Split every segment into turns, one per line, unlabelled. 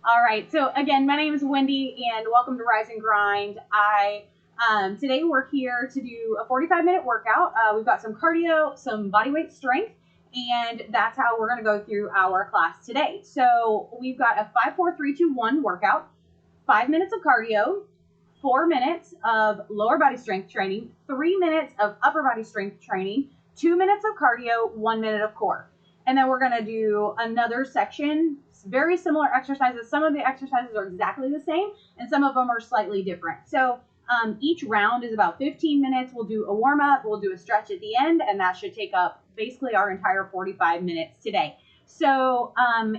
All right, so again, my name is Wendy and welcome to Rise and Grind. Today we're here to do a 45-minute workout. We've got some cardio, some bodyweight strength, and that's how we're gonna go through our class today. So we've got a 5-4-3-2-1 workout, 5 minutes of cardio, 4 minutes of lower body strength training, 3 minutes of upper body strength training, 2 minutes of cardio, 1 minute of core. And then we're gonna do another section, very similar exercises. Some of the exercises are exactly the same and some of them are slightly different. So each round is about 15 minutes. We'll do a warm up, we'll do a stretch at the end, and that should take up basically our entire 45 minutes today. So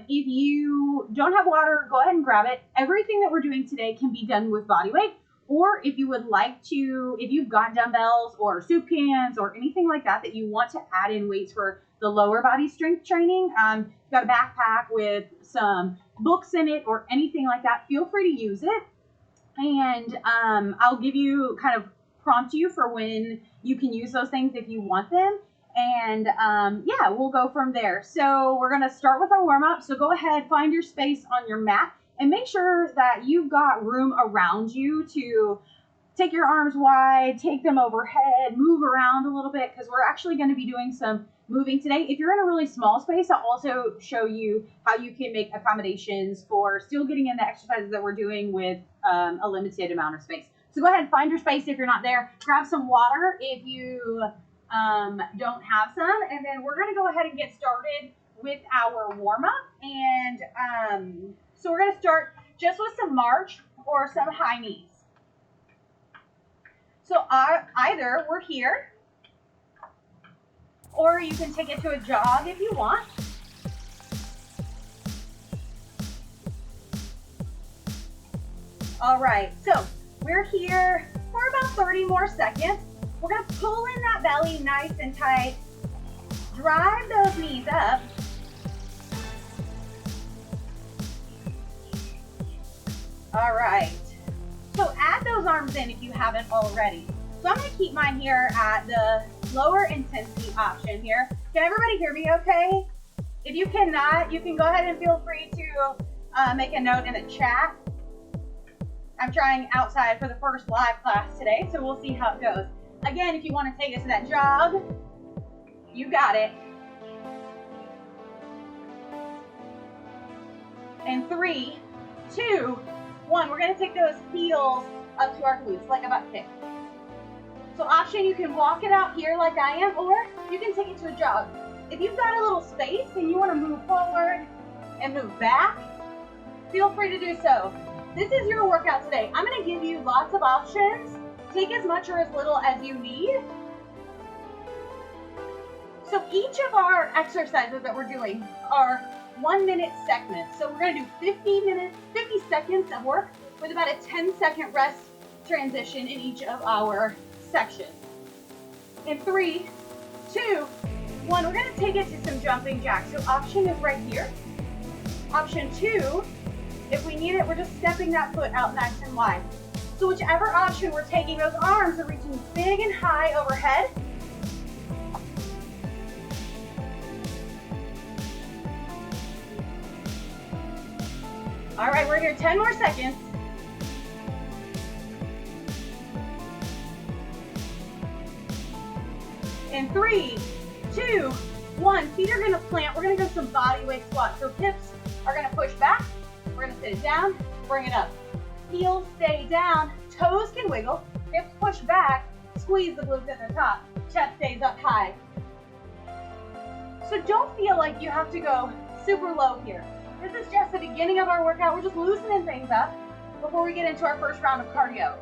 if you don't have water, go ahead and grab it. Everything that we're doing today can be done with body weight, or if you would like to, if you've got dumbbells or soup cans or anything like that that you want to add in weights for the lower body strength training, you've got a backpack with some books in it or anything like that, feel free to use it. And I'll give you, kind of prompt you for when you can use those things if you want them. And yeah, we'll go from there. So we're gonna start with our warm up. So go ahead, find your space on your mat and make sure that you've got room around you to take your arms wide, take them overhead, move around a little bit, because we're actually going to be doing some moving today. If you're in a really small space, I'll also show you how you can make accommodations for still getting in the exercises that we're doing with a limited amount of space. So go ahead and find your space if you're not there. Grab some water if you don't have some, and then we're going to go ahead and get started with our warm-up. And so we're going to start just with some march or some high knees. So either we're here, or you can take it to a jog if you want. All right, so we're here for about 30 more seconds. We're gonna pull in that belly nice and tight, drive those knees up. All right. So add those arms in if you haven't already. So I'm going to keep mine here at the lower intensity option here. Can everybody hear me okay? If you cannot, you can go ahead and feel free to make a note in the chat. I'm trying outside for the first live class today, so we'll see how it goes. Again, if you want to take it to that jog, you got it. And 3, 2, 1, we're going to take those heels up to our glutes like a butt kick. So option, you can walk it out here like I am, or you can take it to a jog. If you've got a little space and you want to move forward and move back, feel free to do so. This is your workout today. I'm going to give you lots of options. Take as much or as little as you need. So each of our exercises that we're doing are 1-minute segments. So we're going to do 50 seconds of work with about a 10-second rest transition in each of our sections. In 3, 2, 1, we're going to take it to some jumping jacks. So option is right here. Option 2, if we need it, we're just stepping that foot out nice and wide. So whichever option we're taking, those arms are reaching big and high overhead. All right, we're here 10 more seconds. In 3, 2, 1, feet are gonna plant. We're gonna go some body weight squats. So hips are gonna push back. We're gonna sit it down, bring it up. Heels stay down, toes can wiggle, hips push back, squeeze the glutes at the top, chest stays up high. So don't feel like you have to go super low here. This is just the beginning of our workout. We're just loosening things up before we get into our first round of cardio.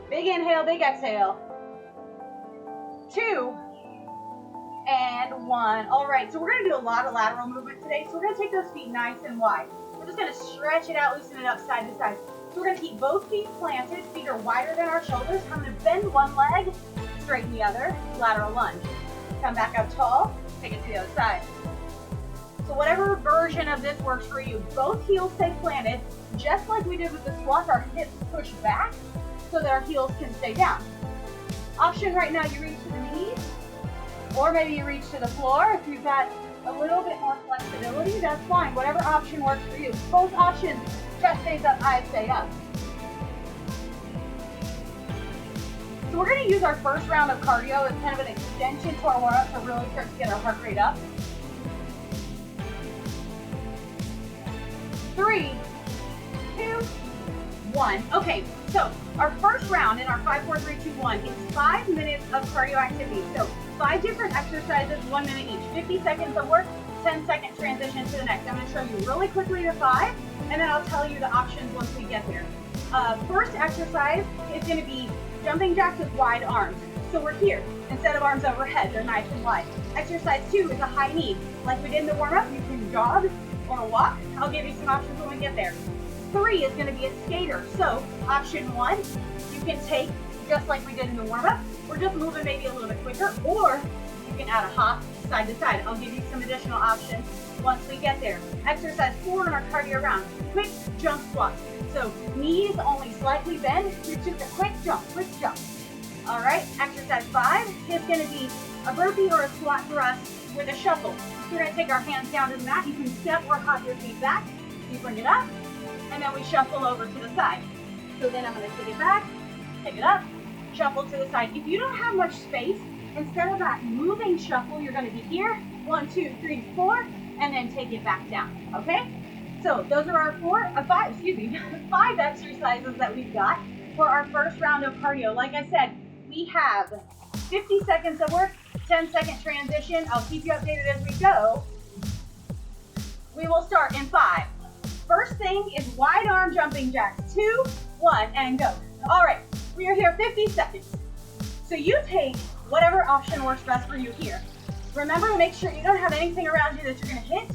Big inhale, big exhale. 2 and 1. All right, so we're gonna do a lot of lateral movement today. So we're gonna take those feet nice and wide. We're just gonna stretch it out, loosen it up side to side. So we're gonna keep both feet planted. Feet are wider than our shoulders. I'm gonna bend one leg, straighten the other, lateral lunge. Come back up tall, take it to the other side. So whatever version of this works for you, both heels stay planted, just like we did with the squats. Our hips push back so that our heels can stay down. Option right now, you reach to the knees, Or maybe you reach to the floor. If you've got a little bit more flexibility, that's fine. Whatever option works for you. Both options, chest stays up, eyes stay up. So we're going to use our first round of cardio as kind of an extension to our warm-up to really start to get our heart rate up. 3, 2, 1. Okay, so our first round in our 5, 4, 3, 2, 1 is 5 minutes of cardio activity. So 5 different exercises, 1 minute each. 50 seconds of work, 10-second transition to the next. I'm going to show you really quickly the 5, and then I'll tell you the options once we get there. First exercise is going to be jumping jacks with wide arms. So we're here. Instead of arms overhead, they're nice and wide. Exercise 2 is a high knee. Like we did in the warm-up, you can jog or walk. I'll give you some options when we get there. 3 is going to be a skater. So option 1, you can take just like we did in the warm-up. We're just moving maybe a little bit quicker, or you can add a hop side to side. I'll give you some additional options once we get there. Exercise 4 in our cardio round, quick jump squats. So knees only slightly bend, it's just a quick jump. All right, exercise 5 is going to be a burpee or a squat thrust with a shuffle. So we're going to take our hands down to the mat. You can step or hop your feet back. You bring it up, and then we shuffle over to the side. So then I'm going to take it back, take it up, shuffle to the side. If you don't have much space, instead of that moving shuffle, you're going to be here, 1, 2, 3, 4, and then take it back down, okay? So those are our 5 exercises that we've got for our first round of cardio. Like I said, we have 50 seconds of work, 10-second transition. I'll keep you updated as we go. We will start in 5. First thing is wide arm jumping jacks. 2, 1, and go. All right, we are here 50 seconds. So you take whatever option works best for you here. Remember to make sure you don't have anything around you that you're going to hit.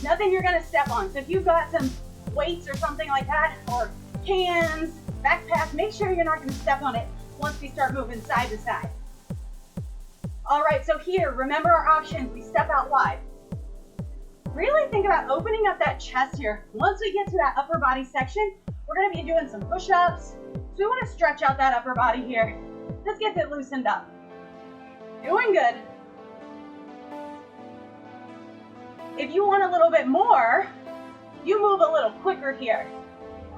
Nothing you're going to step on. So if you've got some weights or something like that, or cans, backpack, make sure you're not going to step on it once we start moving side to side. All right, so here, remember our options. We step out wide. Really think about opening up that chest here. Once we get to that upper body section, we're going to be doing some push-ups. So we want to stretch out that upper body here. Let's get it loosened up. Doing good. If you want a little bit more, you move a little quicker here.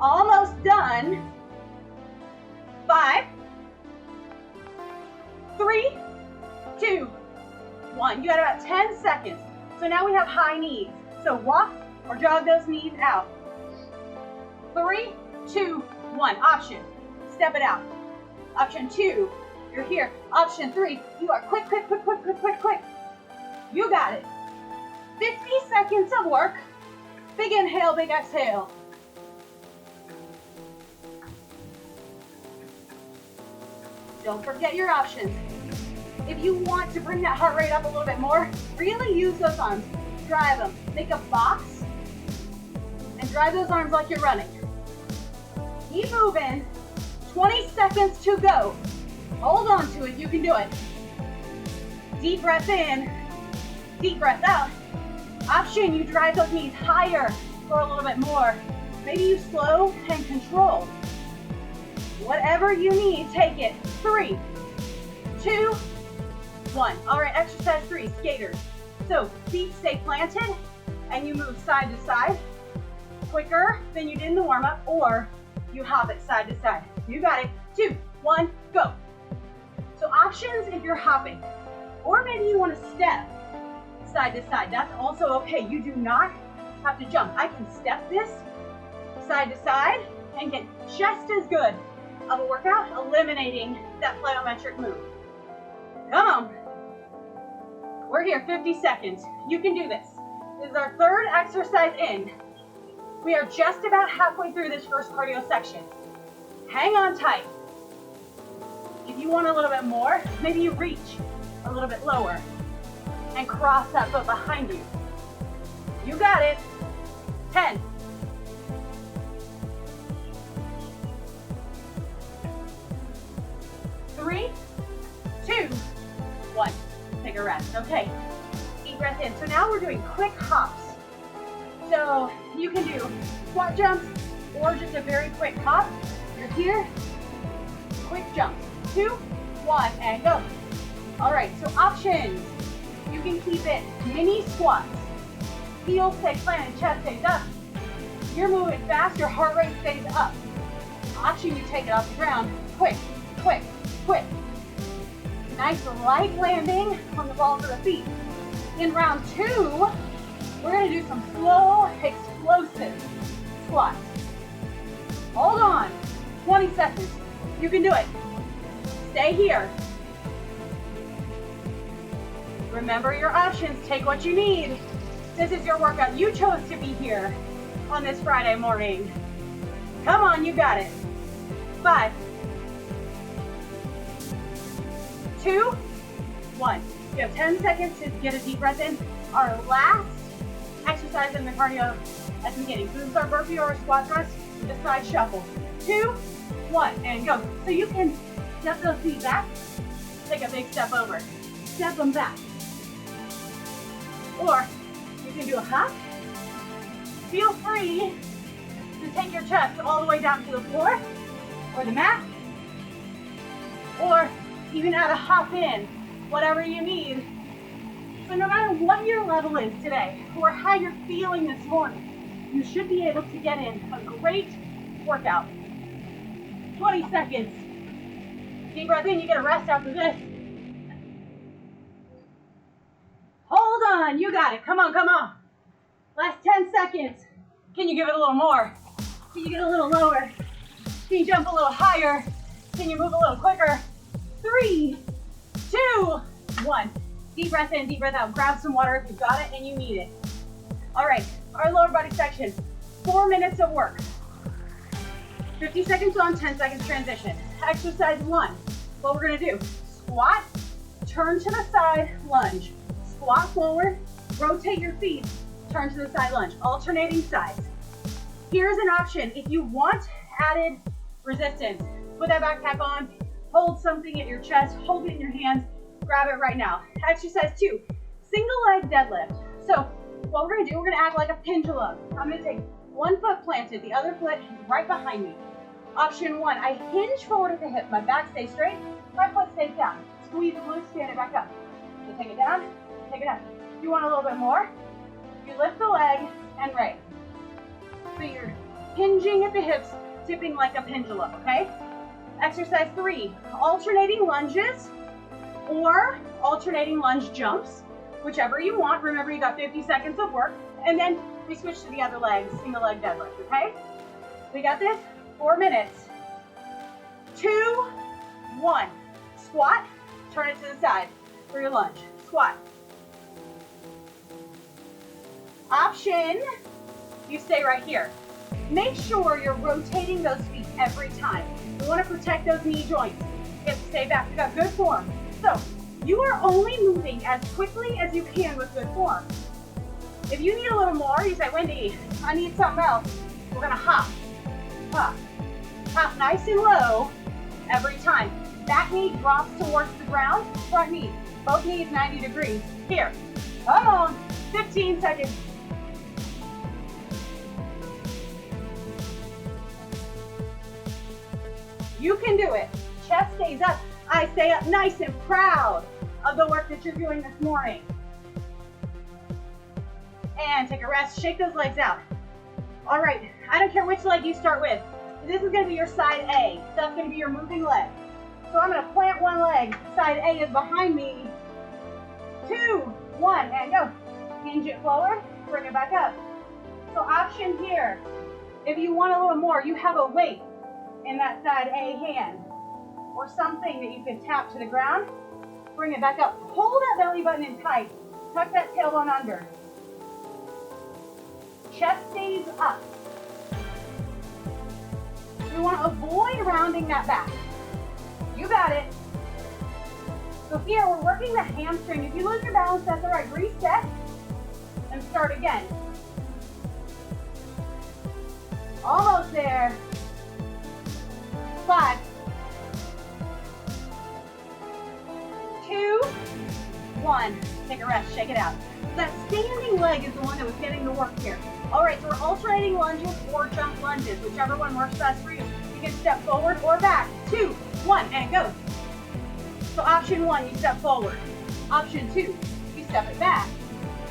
Almost done. 5, 3, 2, 1. You got about 10 seconds. So now we have high knees. So walk or jog those knees out. 3, 2, 1. Option, step it out. Option 2, you're here. Option 3, you are quick. You got it. 50 seconds of work. Big inhale, big exhale. Don't forget your options. If you want to bring that heart rate up a little bit more, really use those arms. Drive them. Make a box and drive those arms like you're running. Keep moving. 20 seconds to go. Hold on to it. You can do it. Deep breath in. Deep breath out. Option, you drive those knees higher for a little bit more. Maybe you slow and control. Whatever you need, take it. 3, 2, 1. All right, exercise 3, skaters. So feet stay planted and you move side to side quicker than you did in the warm-up, or you hop it side to side. You got it. 2, 1, go. So options if you're hopping, or maybe you want to step side to side. That's also okay. You do not have to jump. I can step this side to side and get just as good of a workout, eliminating that plyometric move. Come on. We're here 50 seconds. You can do this. This is our third exercise in. We are just about halfway through this first cardio section. Hang on tight. If you want a little bit more, maybe you reach a little bit lower and cross that foot behind you. You got it. 10. 3, 2, 1. Take a rest. Okay. Deep breath in. So now we're doing quick hops. So you can do squat jumps or just a very quick hop. You're here. Quick jumps. 2, 1, and go. All right, so options. You can keep it mini squats. Heels stay planted, chest stays up. You're moving fast, your heart rate stays up. Option, you take it off the ground. Quick, quick, quick. Nice light landing on the balls of the feet. In round 2, we're gonna do some slow, explosive squats. Hold on, 20 seconds. You can do it. Stay here. Remember your options, take what you need. This is your workout. You chose to be here on this Friday morning. Come on, you got it. 5, 2, 1. You have 10 seconds to get a deep breath in. Our last exercise in the cardio at the beginning. So this is our burpee or a squat thrust with a side shuffle. 2, 1, and go. So you can step those feet back, take a big step over, step them back. Or you can do a hop. Feel free to take your chest all the way down to the floor or the mat, or even add a hop in, whatever you need. So no matter what your level is today or how you're feeling this morning, you should be able to get in a great workout. 20 seconds. Deep breath in, you get a rest after this. Hold on, you got it. Come on, come on. Last 10 seconds. Can you give it a little more? Can you get a little lower? Can you jump a little higher? Can you move a little quicker? 3, 2, 1. Deep breath in, deep breath out. Grab some water if you've got it and you need it. All right, our lower body section. 4 minutes of work. 50 seconds on, 10 seconds transition. Exercise 1. What we're gonna do, squat, turn to the side, lunge. Squat forward, rotate your feet, turn to the side lunge, alternating sides. Here's an option. If you want added resistance, put that backpack on, hold something at your chest, hold it in your hands, grab it right now. Exercise 2, single leg deadlift. So what we're gonna do, we're gonna act like a pendulum. I'm gonna take one foot planted, the other foot right behind me. Option 1, I hinge forward at the hip, my back stays straight, my foot stays down. Squeeze the glutes, stand it back up. So take it down, take it up. If you want a little bit more, you lift the leg and raise. So you're hinging at the hips, tipping like a pendulum, okay? Exercise 3, alternating lunges or alternating lunge jumps, whichever you want. Remember, you got 50 seconds of work, and then we switch to the other leg, single leg deadlift, okay? We got this, 4 minutes. 2, 1, squat, turn it to the side for your lunge, squat. Option, you stay right here. Make sure you're rotating those feet every time. We want to protect those knee joints. You have to stay back, we got good form. So, you are only moving as quickly as you can with good form. If you need a little more, you say, Wendy, I need something else. We're gonna hop, hop, hop nice and low every time. Back knee drops towards the ground, front knee, both knees 90 degrees. Here, come on, 15 seconds. You can do it. Chest stays up. I stay up nice and proud of the work that you're doing this morning. And take a rest. Shake those legs out. All right. I don't care which leg you start with. This is going to be your side A. That's going to be your moving leg. So I'm going to plant one leg. Side A is behind me. 2, 1, and go. Hinge it forward. Bring it back up. So option here. If you want a little more, you have a weight in that side A hand, or something that you can tap to the ground. Bring it back up. Hold that belly button in tight. Tuck that tailbone under. Chest stays up. We want to avoid rounding that back. You got it. So here we're working the hamstring. If you lose your balance, that's all right. Reset and start again. Almost there. 5, 2, 1. Take a rest, shake it out. That standing leg is the one that was getting the work here. All right, so we're alternating lunges or jump lunges, whichever one works best for you. You can step forward or back. 2, 1, and go. So option 1, you step forward. Option 2, you step it back.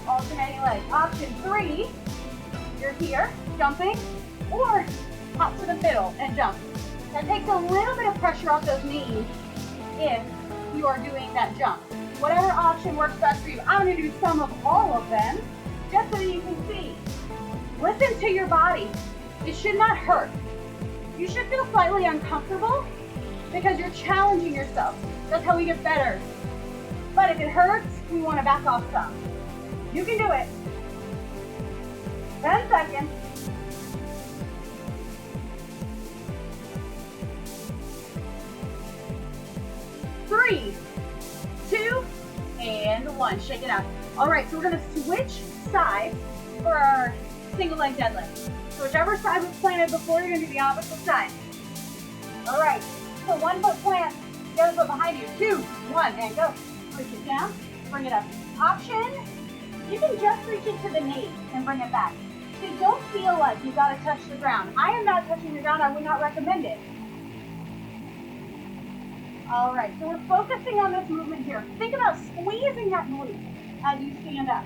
Alternating legs. Option 3, you're here, jumping, or hop to the middle and jump. That takes a little bit of pressure off those knees if you are doing that jump. Whatever option works best for you. I'm going to do some of all of them just so that you can see. Listen to your body. It should not hurt. You should feel slightly uncomfortable because you're challenging yourself. That's how we get better. But if it hurts, we want to back off some. You can do it. 10 seconds. 3, 2, and 1. Shake it out. All right, so we're going to switch sides for our single leg deadlift. So whichever side was planted before, you're going to do the opposite side. All right, so 1 foot plant, the other foot behind you. 2, 1, and go. Reach it down, bring it up. Option, you can just reach it to the knee and bring it back. So you don't feel like you got to touch the ground. I am not touching the ground. I would not recommend it. All right, so we're focusing on this movement here. Think about squeezing that glute as you stand up.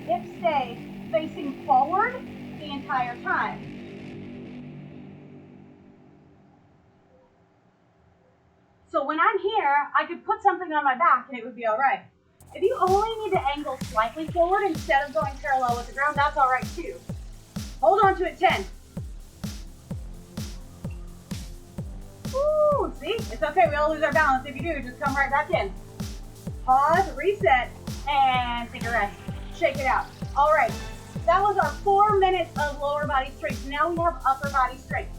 Hips stay facing forward the entire time. So when I'm here, I could put something on my back and it would be all right. If you only need to angle slightly forward instead of going parallel with the ground, that's all right too. Hold on to it, 10. Ooh, see? It's okay, we all lose our balance. If you do, just come right back in. Pause, reset, and take a rest. Shake it out. All right, that was our 4 minutes of lower body strength. Now we have upper body strength.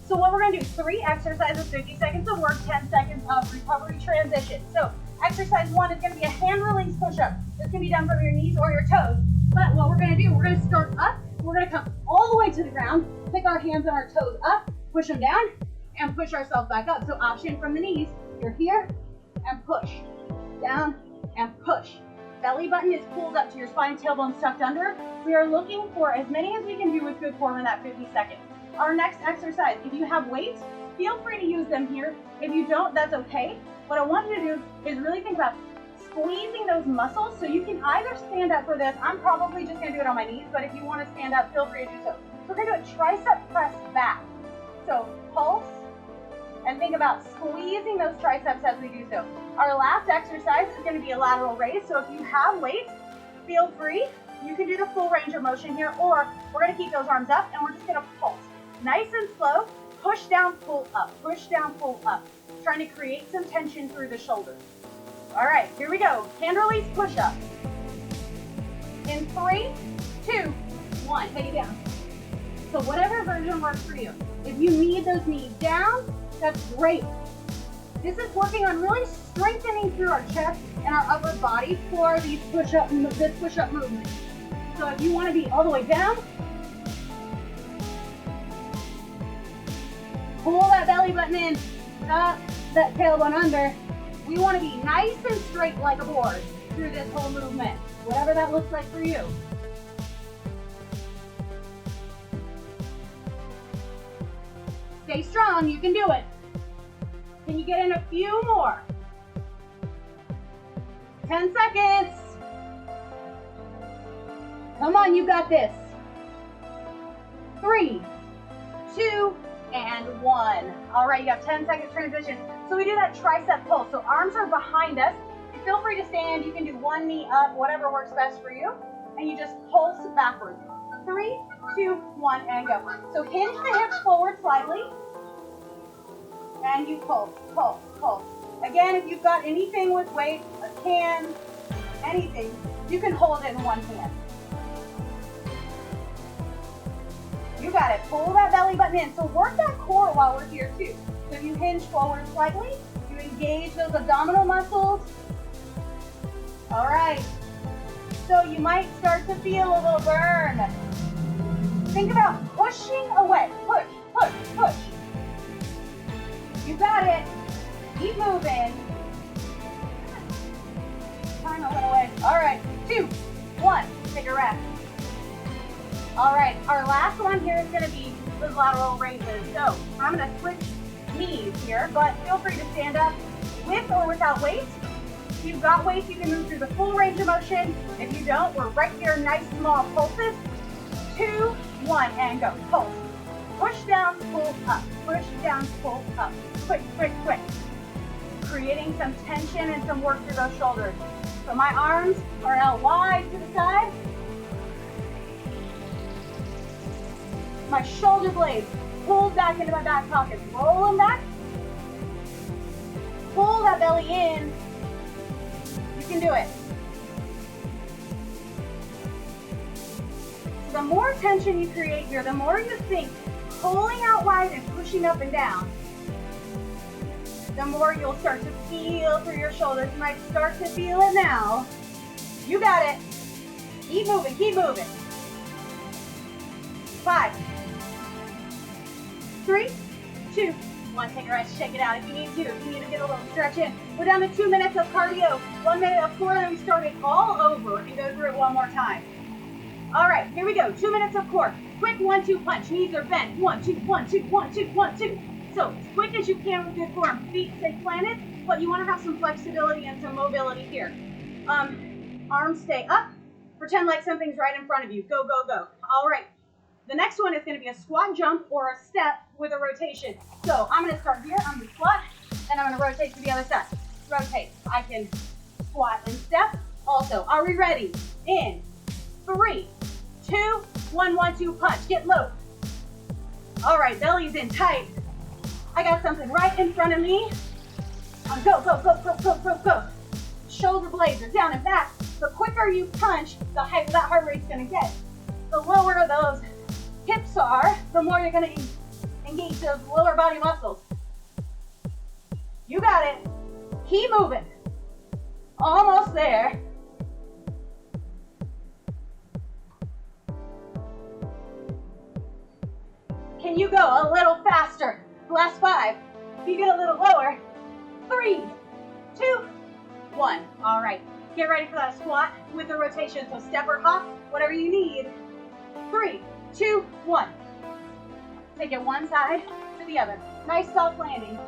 So what we're gonna do, 3 exercises, 50 seconds of work, 10 seconds of recovery transition. So exercise 1 is gonna be a hand release push-up. This can be done from your knees or your toes. But what we're gonna do, we're gonna start up, we're gonna come all the way to the ground, pick our hands and our toes up, push them down, and push ourselves back up. So option from the knees, you're here, and push, down, and push. Belly button is pulled up to your spine, tailbone tucked under. We are looking for as many as we can do with good form in that 50 seconds. Our next exercise, if you have weights, feel free to use them here. If you don't, that's okay. What I want you to do is really think about squeezing those muscles so you can either stand up for this. I'm probably just gonna do it on my knees, but if you wanna stand up, feel free to do so. So we're gonna do a tricep press back. So pulse, and think about squeezing those triceps as we do so. Our last exercise is gonna be a lateral raise. So if you have weights, feel free. You can do the full range of motion here, or we're gonna keep those arms up and we're just gonna pulse. Nice and slow, push down, pull up, push down, pull up. Trying to create some tension through the shoulders. All right, here we go. Hand release push-up. In 3, 2, 1, take it down. So whatever version works for you. If you need those knees down, that's great. This is working on really strengthening through our chest and our upper body for these this push-up movement. So if you want to be all the way down, pull that belly button in, up, that tailbone under. We want to be nice and straight like a board through this whole movement, whatever that looks like for you. Stay strong, you can do it. Can you get in a few more? 10 seconds. Come on, you got this. 3, 2, and 1. All right, you have 10-second transition. So we do that tricep pulse. So arms are behind us. You feel free to stand. You can do one knee up, whatever works best for you. And you just pulse backwards. 3, 2, 1, and go. So hinge the hips forward slightly. And you pulse, pulse, pulse. Again, if you've got anything with weight, a can, anything, you can hold it in one hand. You got it. Pull that belly button in. So work that core while we're here too. So you hinge forward slightly. You engage those abdominal muscles. All right. So you might start to feel a little burn. Think about pushing away. Push, push, push. You got it. Keep moving. Time a little away. All right. 2, 1. Take a rest. All right. Our last one here is going to be the lateral raises. So I'm going to switch knees here, but feel free to stand up with or without weights. If you've got weights, you can move through the full range of motion. If you don't, we're right here, nice small pulses. 2, 1, and go. Pulse. Push down, pull up. Push down, pull up. Quick, quick, quick. Creating some tension and some work through those shoulders. So my arms are out wide to the side. My shoulder blades pulled back into my back pocket. Roll them back. Pull that belly in. You can do it. The more tension you create here, the more you think pulling out wide and pushing up and down, the more you'll start to feel through your shoulders. You might start to feel it now. You got it. Keep moving, keep moving. 5, 3, 2, 1. Take a rest, shake it out if you need to. If you need to get a little stretch in. We're down to 2 minutes of cardio, 1 minute of core, and then we start it all over and go through it one more time. All right, here we go. 2 minutes of core. Quick 1-2 punch. Knees are bent. 1-2, 1-2, 1-2, 1-2. So as quick as you can with good form. Feet stay planted, but you want to have some flexibility and some mobility here. Arms stay up. Pretend like something's right in front of you. Go, go, go. All right. The next one is going to be a squat jump or a step with a rotation. So I'm going to start here. I'm going to squat, and I'm going to rotate to the other side. Rotate. I can squat and step. Also, are we ready? In 3, 2, 1, 1-2 punch. Get low. All right, belly's in tight. I got something right in front of me. Go, go, go, go, go, go, go. Shoulder blades are down and back. The quicker you punch, the higher that heart rate's gonna get. The lower those hips are, the more you're gonna engage those lower body muscles. You got it. Keep moving. Almost there. Can you go a little faster? Last 5. If you get a little lower. 3, 2, 1. All right. Get ready for that squat with a rotation. So step or hop, whatever you need. 3, 2, 1. Take it one side to the other. Nice soft landing.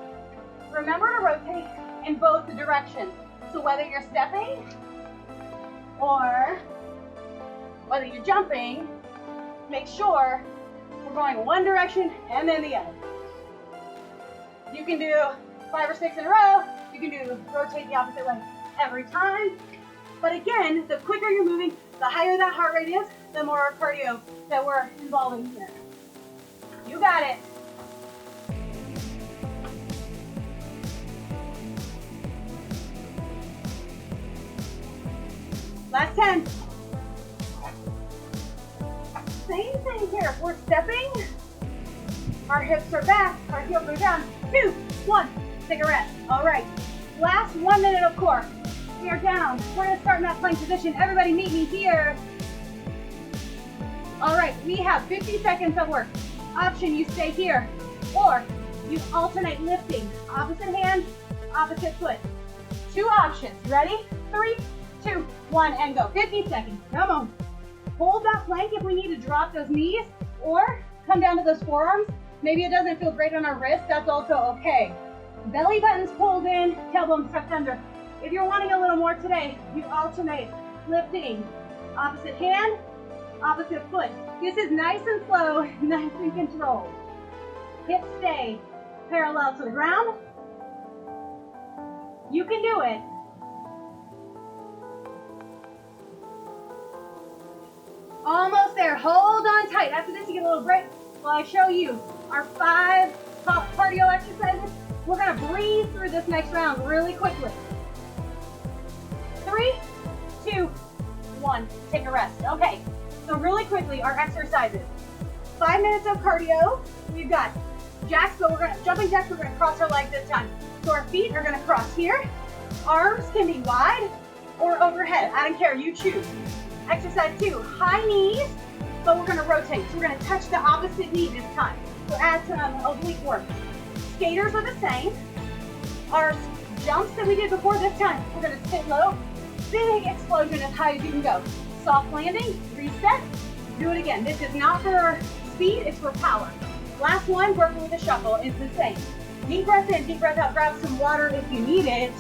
Remember to rotate in both directions. So whether you're stepping or whether you're jumping, make sure we're going one direction and then the other. You can do 5 or 6 in a row. You can do rotate the opposite way every time. But again, the quicker you're moving, the higher that heart rate is, the more cardio that we're involving here. You got it. Last 10. Same thing here. If we're stepping, our hips are back, our heels are down. 2, 1. Take a rest. All right. Last 1 minute of core. We are down. We're going to start in that plank position. Everybody meet me here. All right. We have 50 seconds of work. Option, you stay here. Or you alternate lifting. Opposite hand, opposite foot. 2 options. Ready? 3, 2, 1, and go. 50 seconds. Come on. Hold that plank if we need to drop those knees or come down to those forearms. Maybe it doesn't feel great on our wrist. That's also okay. Belly button's pulled in, tailbone tucked under. If you're wanting a little more today, you alternate lifting. Opposite hand, opposite foot. This is nice and slow, nice and controlled. Hips stay parallel to the ground. You can do it. Almost there. Hold on tight. After this, you get a little break while I show you our 5 top cardio exercises. We're going to breathe through this next round really quickly. 3, 2, 1. Take a rest. Okay, so really quickly, our exercises. 5 minutes of cardio. We've got jacks, but jumping jacks, we're going to cross our legs this time. So our feet are going to cross here. Arms can be wide or overhead. I don't care. You choose. Exercise 2, high knees, but we're going to rotate. So we're going to touch the opposite knee this time. So add some oblique work. Skaters are the same. Our jumps that we did before this time, we're going to sit low. Big explosion as high as you can go. Soft landing, reset, do it again. This is not for speed, it's for power. Last one, burpee with a shuffle, is the same. Deep breath in, deep breath out. Grab some water if you need it.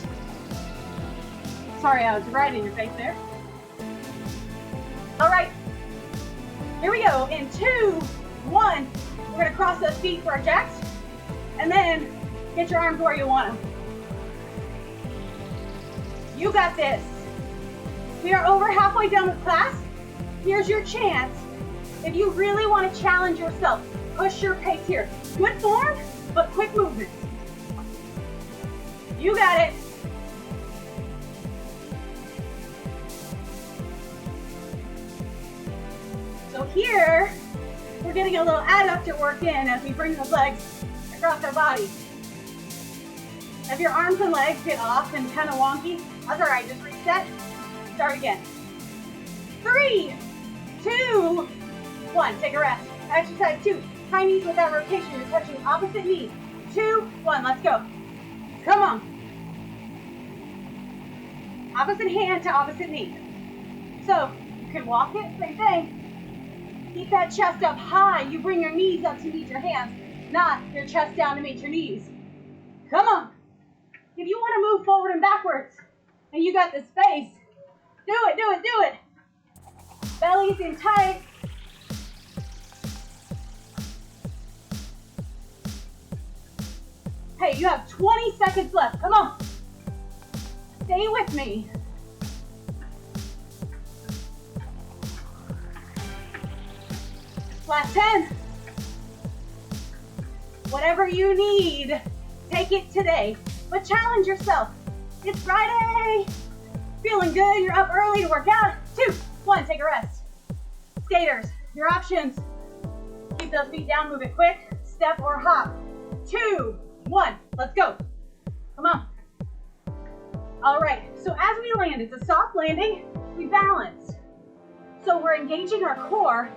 Sorry, I was right in your face there. All right, here we go. In 2, 1, we're gonna cross those feet for our jacks, and then get your arms where you want them. You got this. We are over halfway done with class. Here's your chance. If you really want to challenge yourself, push your pace here. Good form, but quick movements. You got it. So here, we're getting a little adductor work in as we bring those legs across our body. If your arms and legs get off and kind of wonky, that's all right, just reset, start again. 3, 2, 1, take a rest. Exercise 2, high knees without rotation, you're touching opposite knee. 2, 1, let's go. Come on. Opposite hand to opposite knee. So, you can walk it, same thing. Keep that chest up high. You bring your knees up to meet your hands, not your chest down to meet your knees. Come on. If you want to move forward and backwards, and you got the space, do it, do it, do it. Belly's in tight. Hey, you have 20 seconds left. Come on. Stay with me. Last 10. Whatever you need, take it today. But challenge yourself. It's Friday. Feeling good, you're up early to work out. 2, 1, take a rest. Skaters, your options. Keep those feet down, move it quick. Step or hop. 2, 1, let's go. Come on. All right, so as we land, it's a soft landing, we balance. So we're engaging our core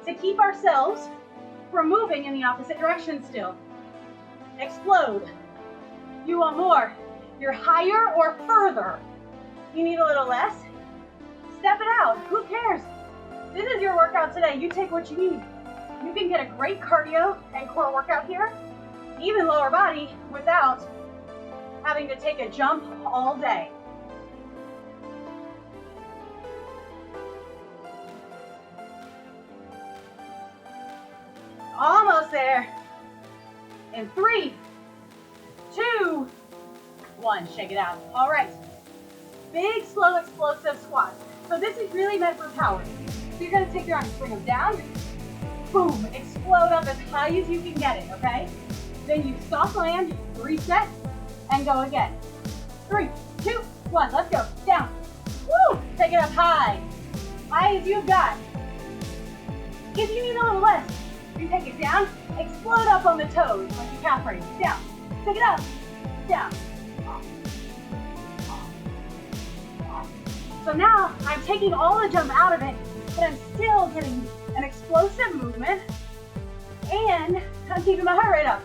to keep ourselves from moving in the opposite direction still. Explode. You want more. You're higher or further. You need a little less. Step it out. Who cares? This is your workout today. You take what you need. You can get a great cardio and core workout here, even lower body, without having to take a jump all day. Almost there. In 3, 2, 1, shake it out. All right, big, slow, explosive squats. So this is really meant for power. So you're gonna take your arms, bring them down, boom, explode up as high as you can get it, okay? Then you soft land, reset, and go again. 3, 2, 1, let's go, down. Woo, take it up high, high as you've got. If you need a little less, you take it down, explode up on the toes, like your calf raise, down. Take it up, down. So now I'm taking all the jump out of it, but I'm still getting an explosive movement, and I'm keeping my heart rate up.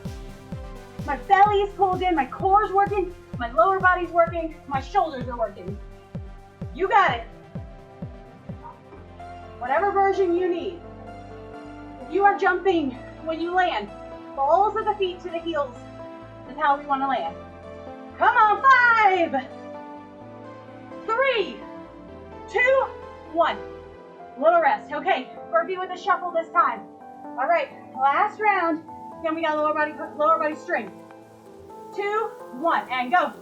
My belly is pulled in, my core's working, my lower body's working, my shoulders are working. You got it. Whatever version you need. If you are jumping when you land, balls of the feet to the heels is how we want to land. Come on, 5, 3, 2, 1. Little rest. Okay, burpee with a shuffle this time. All right, last round. Then we got lower body strength. 2, 1, and go.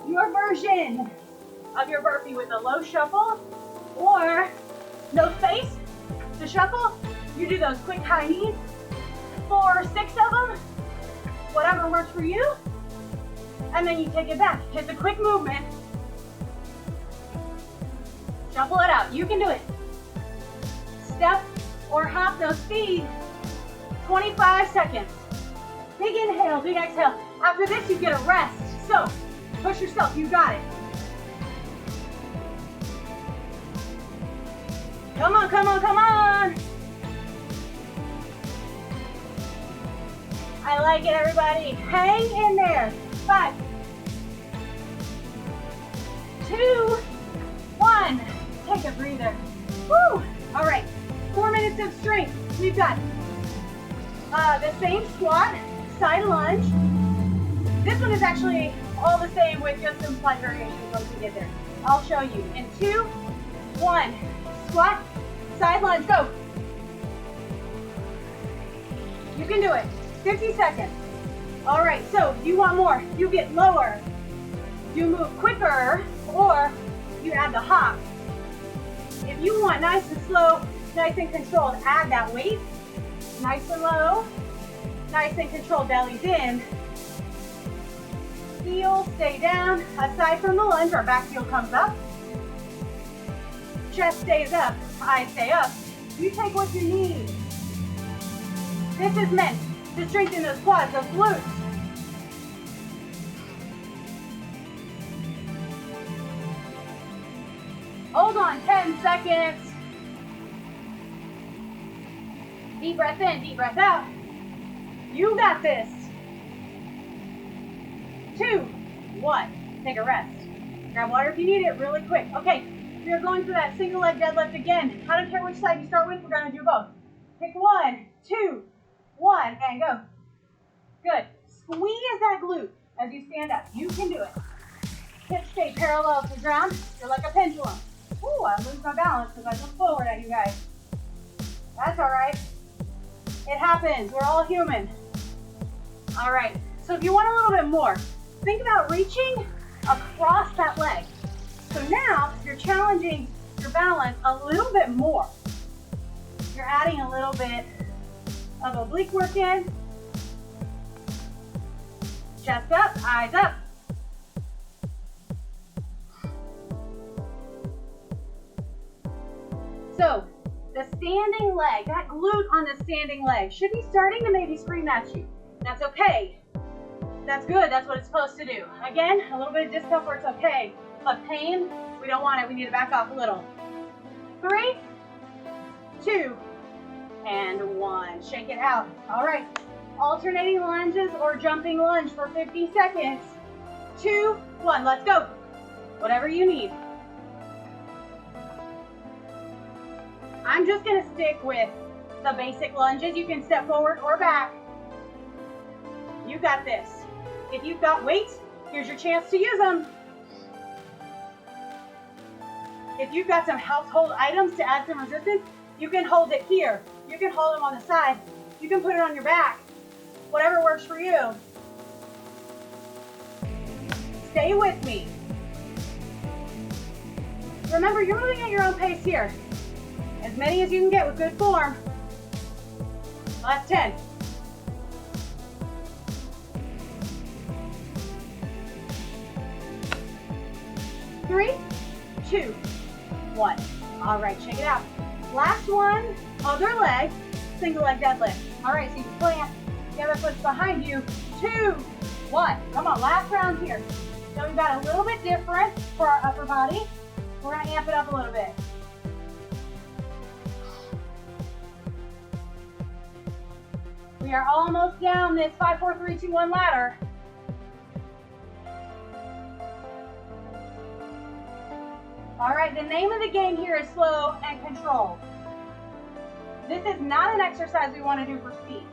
Your version of your burpee with a low shuffle or no space to shuffle. You do those quick high knees, 4 or 6 of them, whatever works for you, and then you take it back. It's a quick movement. Shuffle it out. You can do it. Step or hop those feet. 25 seconds. Big inhale, big exhale. After this, you get a rest. So, push yourself. You got it. Come on, come on, come on. I like it, everybody. Hang in there. 5, 2, 1. Take a breather. Woo! All right, 4 minutes of strength. We've got the same squat, side lunge. This one is actually all the same with just some slight variations once we get there. I'll show you. In 2, 1, squat, side lunge, go. You can do it. 50 seconds. All right, so if you want more, you get lower. You move quicker, or you add the hop. If you want nice and slow, nice and controlled, add that weight. Nice and low, nice and controlled, belly's in. Heel, stay down. Aside from the lunge, our back heel comes up. Chest stays up, eyes stay up. You take what you need. This is meant to strengthen those quads, those glutes. Hold on, 10 seconds. Deep breath in, deep breath out. You got this. 2, 1, take a rest. Grab water if you need it really quick. Okay, we are going for that single leg deadlift again. I don't care which side you start with, we're gonna do both. Pick 1, 2, 1, and go. Good. Squeeze that glute as you stand up. You can do it. Hips stay parallel to the ground. You're like a pendulum. Ooh, I lose my balance because I look forward at you guys. That's all right. It happens. We're all human. All right. So if you want a little bit more, think about reaching across that leg. So now you're challenging your balance a little bit more. You're adding a little bit of oblique work in. Chest up, eyes up. So the standing leg, that glute on the standing leg should be starting to maybe scream at you. That's okay. That's good. That's what it's supposed to do. Again, a little bit of discomfort's okay, but pain, we don't want it. We need to back off a little. 3, 2, and 1. Shake it out. All right. Alternating lunges or jumping lunge for 50 seconds. 2, 1. Let's go. Whatever you need. I'm just going to stick with the basic lunges. You can step forward or back. You got this. If you've got weights, here's your chance to use them. If you've got some household items to add some resistance, you can hold it here. You can hold them on the side. You can put it on your back. Whatever works for you. Stay with me. Remember, you're moving at your own pace here. As many as you can get with good form. Last 10. 3, 2, 1. All right, check it out. Last one, other leg, single leg deadlift. All right, so you plant, the other foot's behind you. 2, 1. Come on, last round here. Now we've got a little bit different for our upper body. We're gonna amp it up a little bit. We are almost down this 5, 4, 3, 2, 1 ladder. All right, the name of the game here is slow and controlled. This is not an exercise we want to do for speed.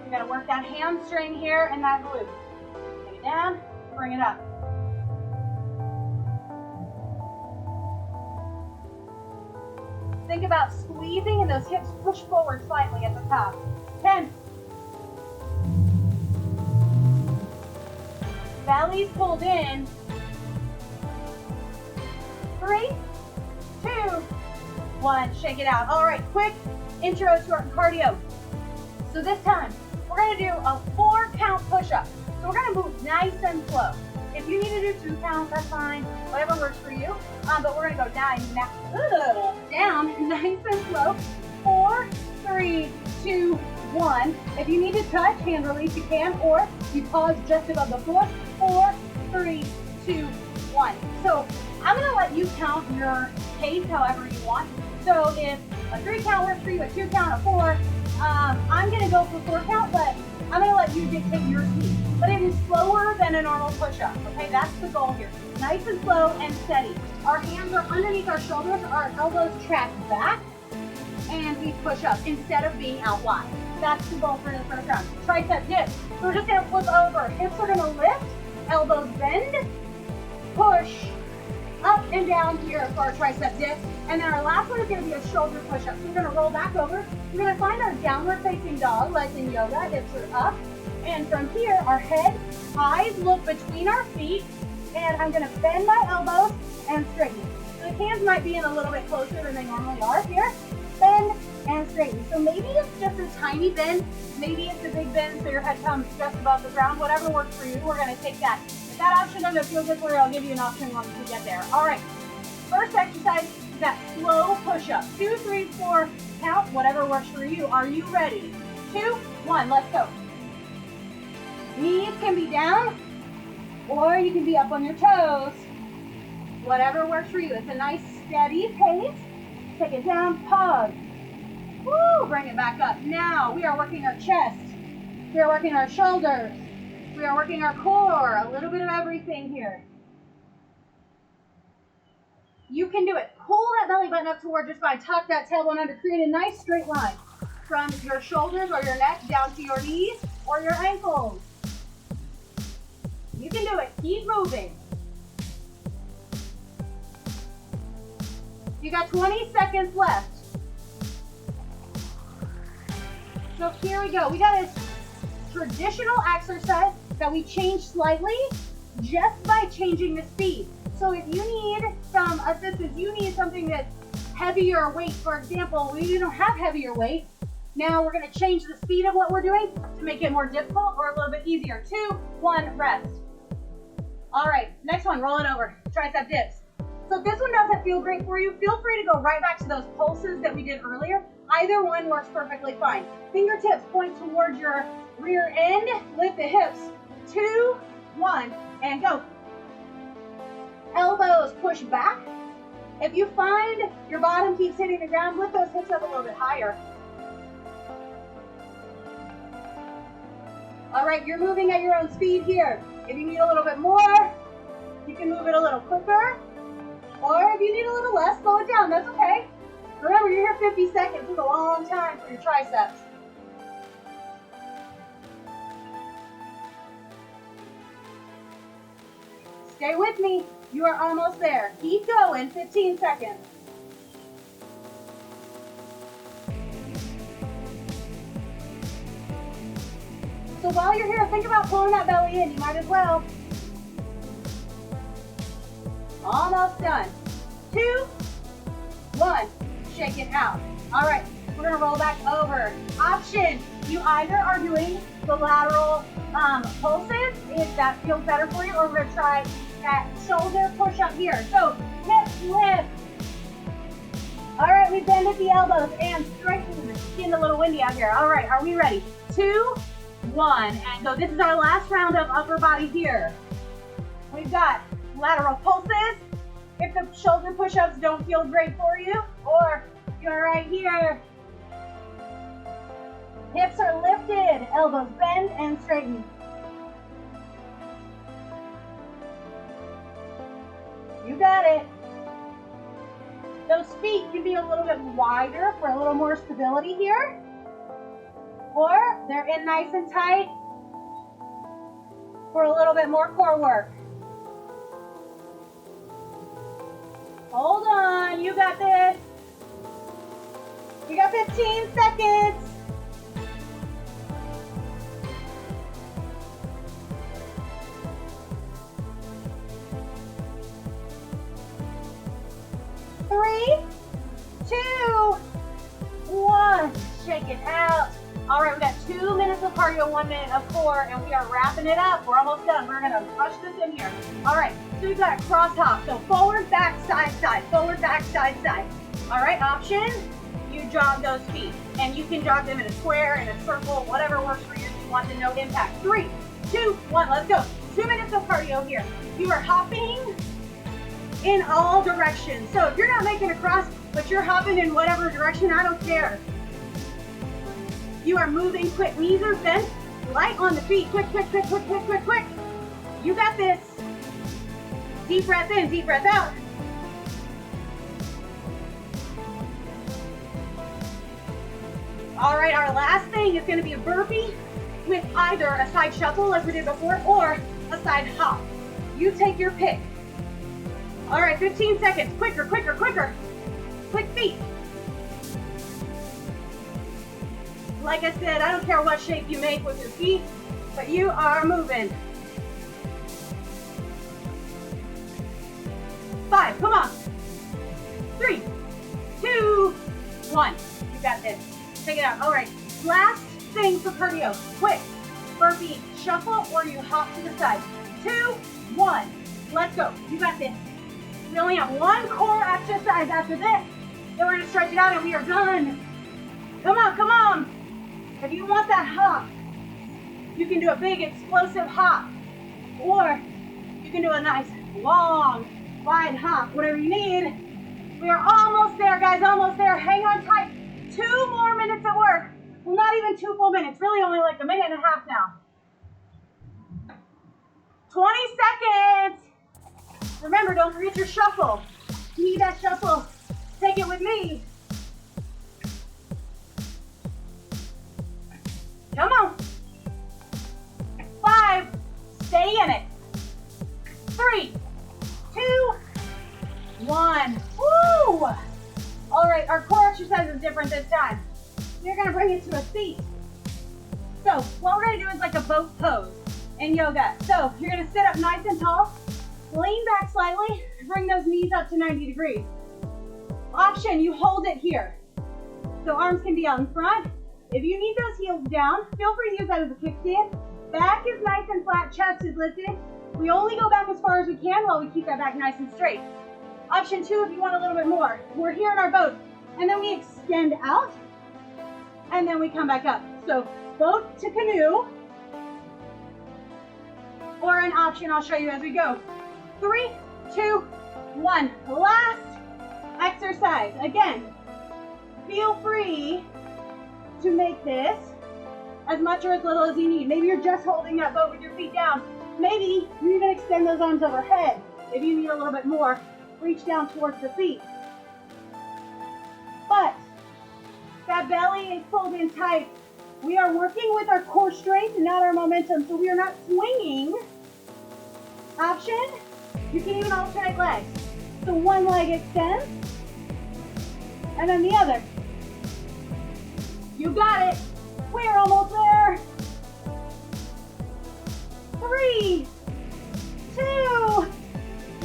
We got to work that hamstring here and that glute. Take it down, bring it up. Think about squeezing and those hips push forward slightly at the top. 10. Belly's pulled in. 3, 2, 1. Shake it out. All right, quick intro to our cardio. So this time, we're going to do a 4-count push-up. So we're going to move nice and slow. If you need to do 2 counts, that's fine. Whatever works for you. But we're going to go down nice and slow. 4, 3, 2, 1. If you need to touch, hand release, you can. Or you pause just above the floor. 4, 3, 2, 1. So I'm going to let you count your pace however you want. So if a 3 count works for you, a 2 count, a 4, I'm going to go for 4 count, but I'm going to let you dictate your speed. But it is slower than a normal push-up, okay? That's the goal here. Nice and slow and steady. Our hands are underneath our shoulders, our elbows track back, and we push up instead of being out wide. That's the goal for the first round. Tricep dips. So we're just gonna flip over. Hips are gonna lift, elbows bend, push, up and down here for our tricep dips. And then our last one is gonna be a shoulder push-up. So we're gonna roll back over. We're gonna find our downward facing dog, like in yoga, hips are up. And from here, our head, eyes look between our feet, and I'm gonna bend my elbows and straighten. So the hands might be in a little bit closer than they normally are here. Bend and straighten. So maybe it's just a tiny bend, maybe it's a big bend so your head comes just above the ground. Whatever works for you, we're gonna take that. If that option doesn't feel good for you, I'll give you an option once we get there. All right, first exercise is that slow push-up. 2, 3, 4, count, whatever works for you. Are you ready? 2, 1, let's go. Knees can be down, or you can be up on your toes. Whatever works for you. It's a nice steady pace. Take it down, pause. Woo, bring it back up. Now we are working our chest. We are working our shoulders. We are working our core. A little bit of everything here. You can do it. Pull that belly button up toward your spine. Tuck that tailbone under. Create a nice straight line from your shoulders or your neck down to your knees or your ankles. You can do it. Keep moving. You got 20 seconds left. So here we go. We got a traditional exercise that we changed slightly just by changing the speed. So if you need some assistance, you need something that's heavier weight. For example, we don't have heavier weight. Now we're going to change the speed of what we're doing to make it more difficult or a little bit easier. 2, 1, rest. All right, next one, roll it over. Tricep dips. So if this one doesn't feel great for you, feel free to go right back to those pulses that we did earlier. Either one works perfectly fine. Fingertips point towards your rear end. Lift the hips. 2, 1, and go. Elbows push back. If you find your bottom keeps hitting the ground, lift those hips up a little bit higher. All right, you're moving at your own speed here. If you need a little bit more, you can move it a little quicker. Or if you need a little less, slow it down. That's okay. Remember, you're here 50 seconds. It's a long time for your triceps. Stay with me. You are almost there. Keep going. 15 seconds. So while you're here, think about pulling that belly in. You might as well. Almost done. 2, 1. Shake it out. All right, we're gonna roll back over. Option, you either are doing the lateral pulses, if that feels better for you, or we're gonna try that shoulder push up here. So hips lift. All right, we bend at the elbows and straighten. It's getting a little windy out here. All right, are we ready? 2, 1, and go. This is our last round of upper body here. We've got lateral pulses. If the shoulder push-ups don't feel great for you, or you're right here, hips are lifted, elbows bend and straighten. You got it. Those feet can be a little bit wider for a little more stability here, or they're in nice and tight for a little bit more core work. Hold on, you got this. You got 15 seconds. Three, 2, 1. Shake it out. All right, we got 2 minutes of cardio, 1 minute of core, and we are wrapping it up. We're almost done. We're gonna rush this in here. All right, so we've got a cross hop. So forward, back, side, side. Forward, back, side, side. All right, option, you jog those feet. And you can jog them in a square, in a circle, whatever works for you if you want the no impact. 3, 2, 1, let's go. 2 minutes of cardio here. You are hopping in all directions. So if you're not making a cross, but you're hopping in whatever direction, I don't care. You are moving quick. Knees are bent, light on the feet. Quick, quick, quick, quick, quick, quick, quick. You got this. Deep breath in, deep breath out. All right, our last thing is gonna be a burpee with either a side shuffle like we did before or a side hop. You take your pick. All right, 15 seconds, quicker, quicker, quicker. Quick feet. Like I said, I don't care what shape you make with your feet, but you are moving. 5, come on. 3, 2, 1. You got this. Take it out. All right, last thing for cardio. Quick, burpee, shuffle, or you hop to the side. 2, 1. Let's go. You got this. We only have one core exercise after this. Then we're gonna stretch it out and we are done. Come on, come on. If you want that hop, you can do a big explosive hop, or you can do a nice long wide hop, whatever you need. We are almost there, guys, almost there. Hang on tight. 2 more minutes at work. Well, not even 2 full minutes, really only like a minute and a half now. 20 seconds. Remember, don't forget your shuffle. You need that shuffle. Take it with me. Come on. 5, stay in it. 3, 2, 1. Woo! All right, our core exercise is different this time. We're gonna bring it to a seat. So what we're gonna do is like a boat pose in yoga. So you're gonna sit up nice and tall, lean back slightly, bring those knees up to 90 degrees. Option, you hold it here. So arms can be out in front. If you need those heels down, feel free to use that as a kickstand. Back is nice and flat, chest is lifted. We only go back as far as we can while we keep that back nice and straight. Option 2, if you want a little bit more. We're here in our boat, and then we extend out, and then we come back up. So boat to canoe, or an option I'll show you as we go. 3, 2, 1. Last exercise. Again, feel free to make this as much or as little as you need. Maybe you're just holding that boat with your feet down. Maybe you even extend those arms overhead. If you need a little bit more, reach down towards the feet. But that belly is pulled in tight. We are working with our core strength and not our momentum, so we are not swinging. Option, you can even alternate legs. So one leg extends, and then the other. You got it. We're almost there. 3, 2,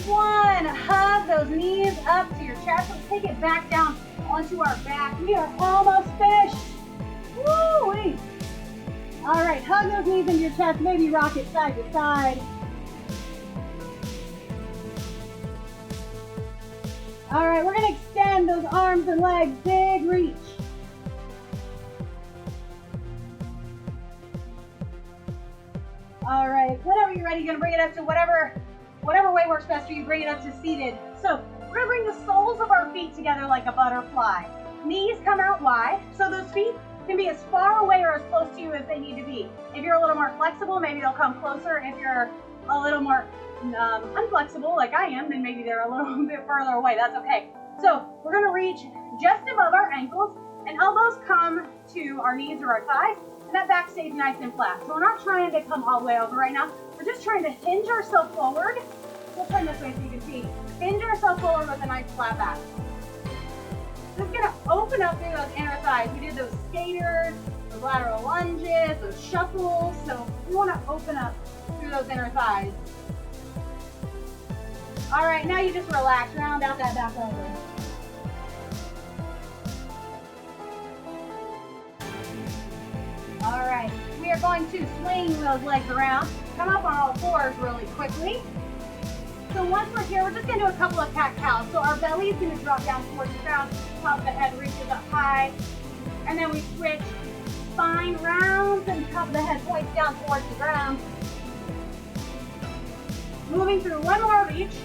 1. Hug those knees up to your chest. Let's take it back down onto our back. We are almost finished. Woo-wee. All right, hug those knees into your chest. Maybe rock it side to side. All right, we're gonna extend those arms and legs, big reach. All right, whenever you're ready, you're gonna bring it up to whatever way works best for you. Bring it up to seated. So we're gonna bring the soles of our feet together like a butterfly. Knees come out wide, so those feet can be as far away or as close to you as they need to be. If you're a little more flexible, maybe they'll come closer. If you're a little more unflexible, like I am, then maybe they're a little bit further away. That's okay. So we're gonna reach just above our ankles, and elbows come to our knees or our thighs, and that back stays nice and flat. So we're not trying to come all the way over right now. We're just trying to hinge ourselves forward. We'll turn this way so you can see. Hinge ourselves forward with a nice flat back. Just gonna open up through those inner thighs. We did those skaters, those lateral lunges, those shuffles. So we wanna open up through those inner thighs. All right, now you just relax, round out that back over. All right, we are going to swing those legs around. Come up on all fours really quickly. So once we're here, we're just gonna do a couple of cat-cows. So our belly is gonna drop down towards the ground, top of the head reaches up high, and then we switch, spine rounds, and top of the head points down towards the ground. Moving through one more of each.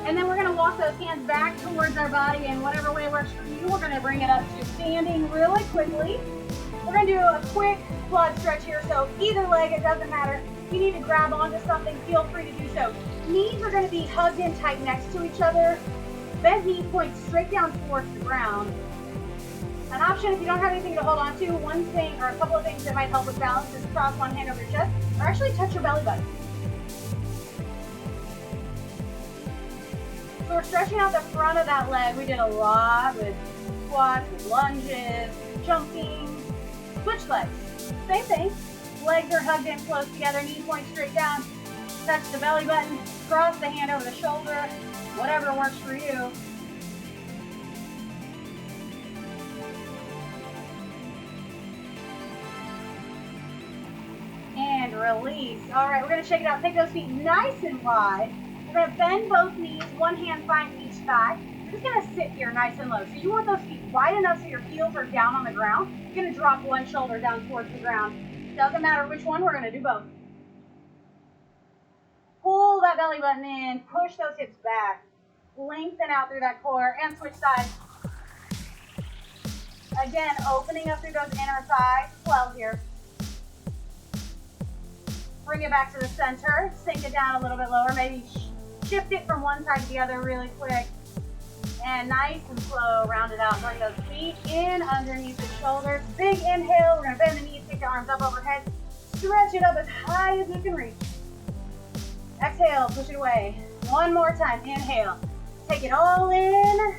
And then we're gonna walk those hands back towards our body, and whatever way works for you, we're gonna bring it up to standing really quickly. We're gonna do a quick quad stretch here, so either leg, it doesn't matter. If you need to grab onto something, feel free to do so. Knees are gonna be hugged in tight next to each other. Bent knee points straight down towards the ground. An option if you don't have anything to hold on to, one thing or a couple of things that might help with balance is cross one hand over your chest or actually touch your belly button. So we're stretching out the front of that leg. We did a lot with squats, with lunges, jumping, switch legs. Same thing. Legs are hugged in close together, knee points straight down, touch the belly button, cross the hand over the shoulder, whatever works for you. And release. All right, we're gonna shake it out. Take those feet nice and wide. We're gonna bend both knees, one hand finds each thigh. You're just gonna sit here nice and low. So you want those feet wide enough so your heels are down on the ground. You're gonna drop one shoulder down towards the ground. Doesn't matter which one, we're gonna do both. Pull that belly button in, push those hips back. Lengthen out through that core and switch sides. Again, opening up through those inner thighs. 12 here. Bring it back to the center. Sink it down a little bit lower. Maybe shift it from one side to the other really quick. And nice and slow, round it out. Bring those feet in underneath the shoulders. Big inhale. We're going to bend the knees, take the arms up overhead. Stretch it up as high as you can reach. Exhale, push it away. One more time. Inhale. Take it all in.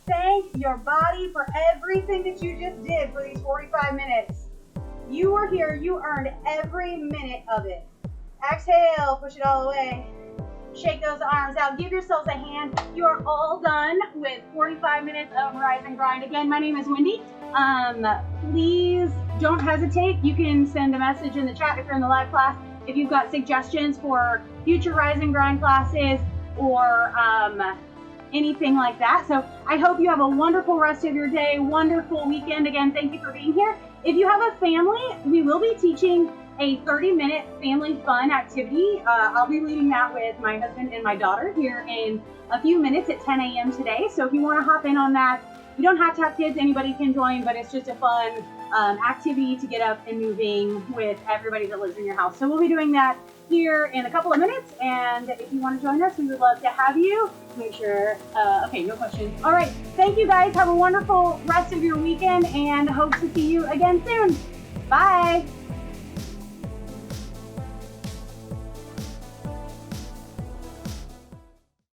Thank your body for everything that you just did for these 45 minutes. You were here. You earned every minute of it. Exhale, push it all away. Shake those arms out. Give yourselves a hand. You are all done with 45 minutes of Rise and Grind. Again, my name is Wendy. Please don't hesitate. You can send a message in the chat if you're in the live class. If you've got suggestions for future Rise and Grind classes or anything like that. So I hope you have a wonderful rest of your day, wonderful weekend. Again, thank you for being here. If you have a family, we will be teaching a 30-minute family fun activity. I'll be leading that with my husband and my daughter here in a few minutes at 10 a.m. today. So if you want to hop in on that, you don't have to have kids, anybody can join, but it's just a fun activity to get up and moving with everybody that lives in your house. So we'll be doing that here in a couple of minutes, and if you want to join us, we would love to have you. Make sure, okay, no questions. All right, thank you guys. Have a wonderful rest of your weekend, and hope to see you again soon. Bye.